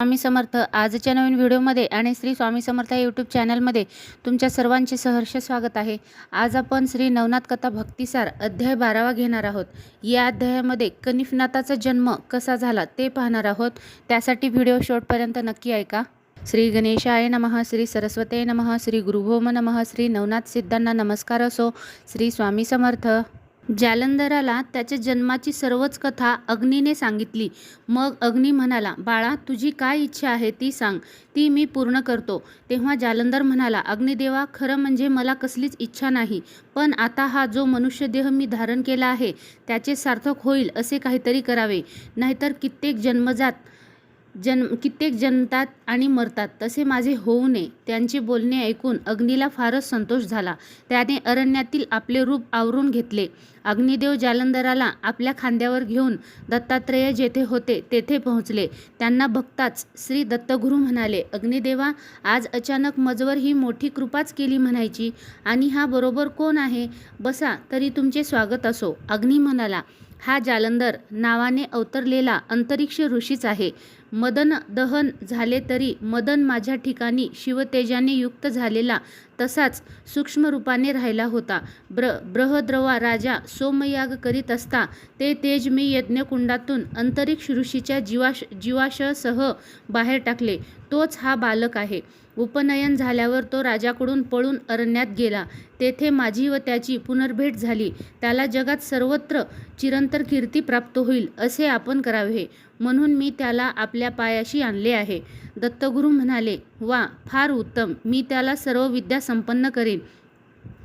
स्वामी समर्थ. आजच्या नवीन व्हिडिओमध्ये आणि श्री स्वामी समर्थ या यूट्यूब चॅनलमध्ये तुमच्या सर्वांचे सहर्ष स्वागत आहे. आज आपण श्री नवनाथ कथा भक्तिसार अध्याय 12वा घेणार आहोत. या अध्यायामध्ये कनिफनाथाचा जन्म कसा झाला ते पाहणार आहोत. त्यासाठी व्हिडिओ शेवटपर्यंत नक्की ऐका. श्री गणेशाय नमः. श्री सरस्वते नमः. श्री गुरुभौम नमः. श्री नवनाथ सिद्धांना नमस्कार असो. श्री स्वामी समर्थ. जालंधराला त्याच्या जन्माची सर्वच कथा अग्नीने सांगितली. मग अग्नी म्हणाला, बाळा, तुझी काय इच्छा आहे ती सांग, ती मी पूर्ण करतो. तेव्हा जालंधर म्हणाला, अग्निदेवा, खरं म्हणजे मला कसलीच इच्छा नाही, पण आता हा जो मनुष्यदेह मी धारण केला आहे त्याचे सार्थक होईल असे काहीतरी करावे, नाहीतर कित्येक जन्मतात आणि मरतात, तसे माझे होऊ नये. त्यांचे बोलणे ऐकून अग्नीला फारच संतोष झाला. त्याने अरण्यातील आपले रूप आवरून घेतले. अग्निदेव जालंधराला आपल्या खांद्यावर घेऊन दत्तात्रेय जेथे होते तेथे पोहोचले. त्यांना बघताच श्री दत्तगुरू म्हणाले, अग्निदेवा, आज अचानक मजवर ही मोठी कृपाच केली म्हणायची. आणि हा बरोबर कोण आहे? बसा, तरी तुमचे स्वागत असो. अग्नी म्हणाला, हा जालंधर नावाने अवतरलेला अंतरिक्ष ऋषीच आहे. मदन दहन झाले तरी मदन माझ्या ठिकाणी शिवतेजाने युक्त झालेला तसाच सूक्ष्म रूपाने राहिला होता. बृहद्रवा राजा सोमयाग करीत असता ते तेज मी यज्ञकुंडातून अंतरिक्ष ऋषीच्या जीवाशसह बाहेर टाकले. तोच हा बालक आहे. उपनयन झाल्यावर तो राजाकडून पळून अरण्यात गेला. तेथे माझी व त्याची पुनर्भेट झाली. त्याला जगात सर्वत्र चिरंतर कीर्ती प्राप्त होईल असे आपण करावे, म्हणून मी त्याला आपल्या पायाशी आणले आहे. दत्तगुरू म्हणाले, वा, फार उत्तम. मी त्याला सर्व विद्या संपन्न करेन.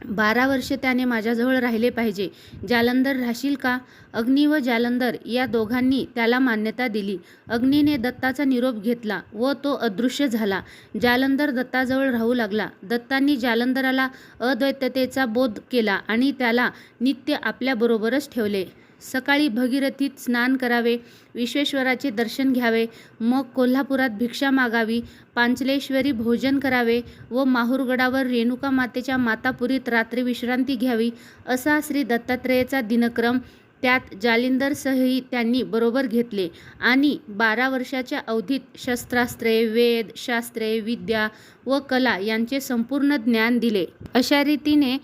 12 वर्षे त्याने माझ्याजवळ राहिले पाहिजे. जालंधर राहशील का? अग्नी व जालंधर या दोघांनी त्याला मान्यता दिली. अग्नीने दत्ताचा निरोप घेतला व तो अदृश्य झाला. जालंधर दत्ताजवळ राहू लागला. दत्तांनी जालंधराला अद्वैततेचा बोध केला आणि त्याला नित्य आपल्याबरोबरच ठेवले. सकाळी भगीरथीत स्नान करावे, विश्वेश्वराचे दर्शन घ्यावे, मग कोल्हापुरात भिक्षा मागावी, पांचलेश्वरी भोजन करावे व माहूरगडावर रेणुका मातेच्या मातापुरीत रात्री विश्रांती घ्यावी, असा श्री दत्तात्रेयाचा दिनक्रम त्यात जालिंदरसहही त्यांनी बरोबर घेतले. आणि 12 वर्षाच्या अवधीत शस्त्रास्त्रे, वेद, शास्त्रे, विद्या व कला यांचे संपूर्ण ज्ञान दिले. अशा रीतीने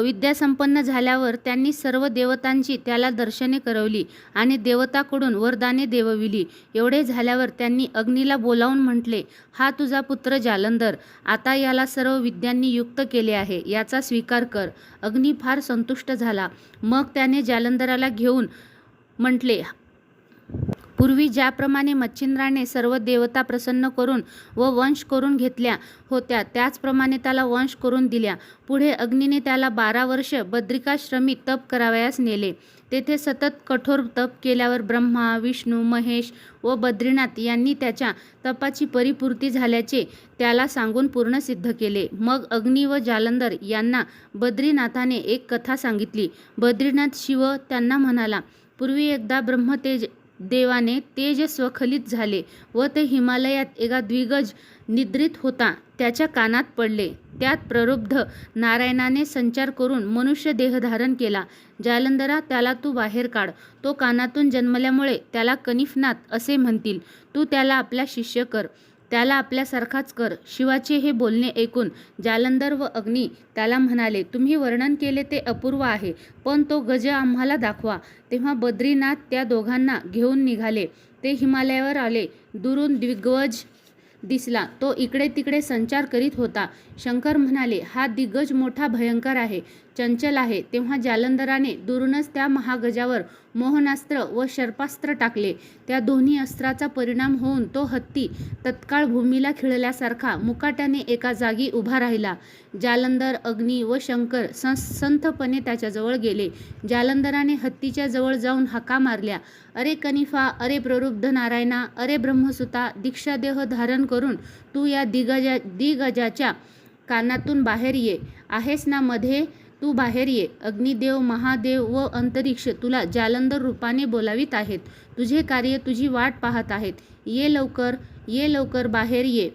विद्यासंपन्न झाल्यावर त्यांनी सर्व देवतांची त्याला दर्शने करवली आणि देवताकडून वरदाने देवविली. एवढे झाल्यावर त्यांनी अग्नीला बोलावून म्हटले, हा तुझा पुत्र जालंधर. आता याला सर्व विद्यांनी युक्त केले आहे, याचा स्वीकार कर. अग्नी फार संतुष्ट झाला. मग त्याने जालंधराला घेऊन म्हटले, पूर्वी ज्याप्रमाणे मच्छिंद्राने सर्व देवता प्रसन्न करून व वंश करून घेतल्या होत्या, त्याचप्रमाणे त्याला वंश करून दिल्या. पुढे अग्नीने त्याला 12 वर्ष बद्रिकाश्रमी तप करावयास नेले. तेथे सतत कठोर तप केल्यावर ब्रह्मा, विष्णू, महेश व बद्रीनाथ यांनी त्याच्या तपाची परिपूर्ती झाल्याचे त्याला सांगून पूर्ण सिद्ध केले. मग अग्नी व जालंधर यांना बद्रीनाथाने एक कथा सांगितली. बद्रीनाथ शिव त्यांना म्हणाला, पूर्वी एकदा देवाने तेज स्वखलित झाले व ते हिमालयात एका द्विगज निद्रित होता त्याच्या कानात पडले. त्यात प्ररुब्ध नारायणाने संचार करून मनुष्य देह धारण केला. जालंधरा, त्याला तू बाहेर काढ. तो कानातून जन्मल्यामुळे त्याला कनिफनाथ असे म्हणतील. तू त्याला आपला शिष्य कर, त्याला आपल्यासारखाच कर. शिवाचे हे बोलणे ऐकून जालंधर व अग्नी त्याला म्हणाले, तुम्ही वर्णन केले ते अपूर्व आहे, पण तो गज आम्हाला दाखवा. तेव्हा बद्रीनाथ त्या दोघांना घेऊन निघाले. ते हिमालयावर आले. दुरून दिग्गज दिसला. तो इकडे तिकडे संचार करीत होता. शंकर म्हणाले, हा दिग्गज मोठा भयंकर आहे, चंचल आहे. तेव्हा जालंधराने दुरूनच त्या महागजावर मोहनास्त्र व सर्पास्त्र टाकले. त्या दोन्ही अस्त्राचा परिणाम होऊन तो हत्ती तत्काळ भूमीला खिळल्यासारखा मुकाट्याने एका जागी उभा राहिला. जालंधर, अग्नी व शंकर संथपणे त्याच्याजवळ गेले. जालंधराने हत्तीच्या जवळ जाऊन हाका मारल्या, अरे कनिफा, अरे प्ररुब्ध नारायणा, अरे ब्रह्मसुता, दीक्षादेह धारण करून तू या दिग्गजाच्या कानातून बाहेर ये. आहेस ना मध्ये? तू बाहेर ये. अग्निदेव, महादेव व अंतरिक्ष तुला जालंधर रूपाने बोलावित आहेत. तुझे कार्य तुझी वाट पाहत आहेत. ये लवकर, ये लवकर, बाहेर ये.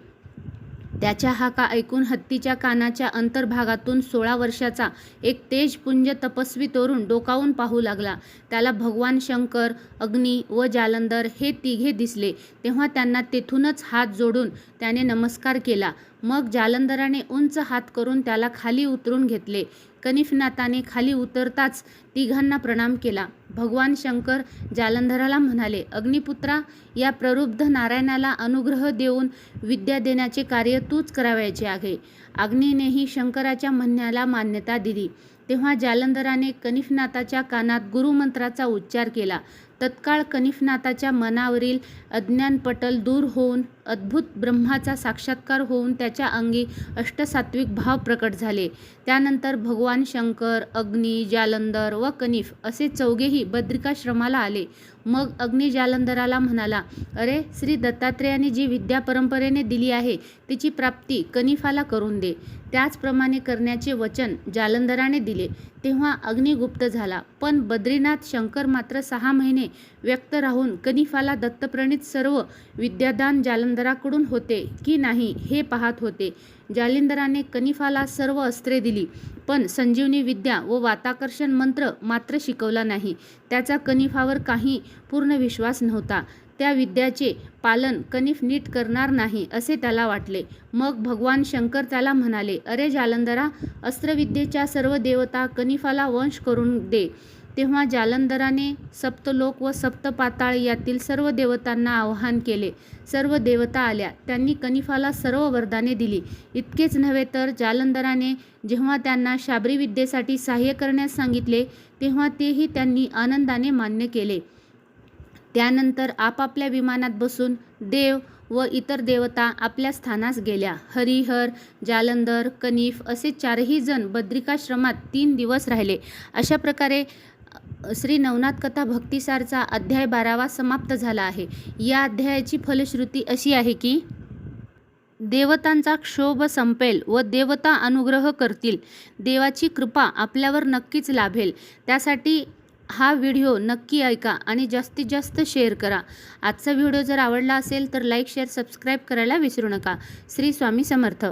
त्याच्या हाका ऐकून हत्तीच्या कानाच्या अंतर्भागातून 16 वर्षाचा एक तेजपुंज तपस्वी तरुण डोकावून पाहू लागला. त्याला भगवान शंकर, अग्नी व जालंधर हे तिघे दिसले. तेव्हा त्यांना तेथूनच हात जोडून त्याने नमस्कार केला. मग जालंधराने उंच हात करून त्याला खाली उतरून घेतले. कनिफनाथाने खाली उतरताच तिघांना प्रणाम केला. भगवान शंकर जालंधराला म्हणाले, अग्निपुत्रा, या प्ररुब्ध नारायणाला अनुग्रह देऊन विद्या देण्याचे कार्य तूच करावयाचे आहे. अग्नीनेही शंकराच्या म्हणण्याला मान्यता दिली. तेव्हा जालंधराने कनिफनाथाच्या कानात गुरुमंत्राचा उच्चार केला. तत्काळ कनिफनाथाच्या मनावरील अज्ञानपटल दूर होऊन अद्भुत ब्रह्माचा साक्षात्कार होऊन त्याच्या अंगी अष्टसात्विक भाव प्रकट झाले. त्यानंतर भगवान शंकर, अग्नी, जालंधर व कनिफ असे चौघेही बद्रिकाश्रमाला आले. मग अग्नी जालंधराला म्हणाला, अरे, श्री दत्तात्रेयाने जी विद्या परंपरेने दिली आहे तिची प्राप्ती कनिफाला करून दे. त्याचप्रमाणे करण्याचे वचन जालंधराने दिले. तेव्हा अग्नी गुप्त झाला. पण बद्रीनाथ शंकर मात्र 6 महिने व्यक्त राहून कनिफाला दत्तप्रणीत सर्व विद्यादान जालंधराकडून होते की नाही हे पाहत होते. जालिंधराने कनिफाला सर्व अस्त्रे दिली, पण संजीवनी विद्या व वाताकर्षण मंत्र मात्र शिकवला नाही. त्याचा कनिफावर काही पूर्ण विश्वास नव्हता. त्या विद्याचे पालन कनिफ नीट करणार नाही असे त्याला वाटले. मग भगवान शंकर त्याला म्हणाले, अरे जालंधरा, अस्त्रविद्येच्या सर्व देवता कनिफाला वंश करून दे. तेव्हा जालंधराने सप्तलोक व सप्तपाताळ यातील सर्व देवतांना आवाहन केले. सर्व देवता आल्या. त्यांनी कनिफाला सर्व वरदाने दिली. इतकेच नव्हे तर जालंधराने जेव्हा त्यांना शाबरी विद्येसाठी सहाय्य करण्यास सांगितले तेव्हा तेही त्यांनी आनंदाने मान्य केले. त्यानंतर आपापल्या विमानात बसून देव व इतर देवता आपल्या स्थानास गेल्या. हरिहर, जालंधर, कनिफ असे 4ही जण बद्रिकाश्रमात 3 दिवस राहिले. अशा प्रकारे श्री नवनाथ कथा भक्तिसारचा अध्याय 12वा समाप्त झाला आहे. या अध्यायाची फलश्रुती अशी आहे की देवतांचा क्षोभ संपेल व देवता अनुग्रह करतील. देवाची कृपा आपल्यावर नक्कीच लाभेल. त्यासाठी हा व्हिडिओ नक्की ऐका आणि जास्तीत जास्त शेअर करा. आजचा व्हिडिओ जर आवडला असेल तर लाईक, शेअर, सबस्क्राईब करायला विसरू नका. श्री स्वामी समर्थ.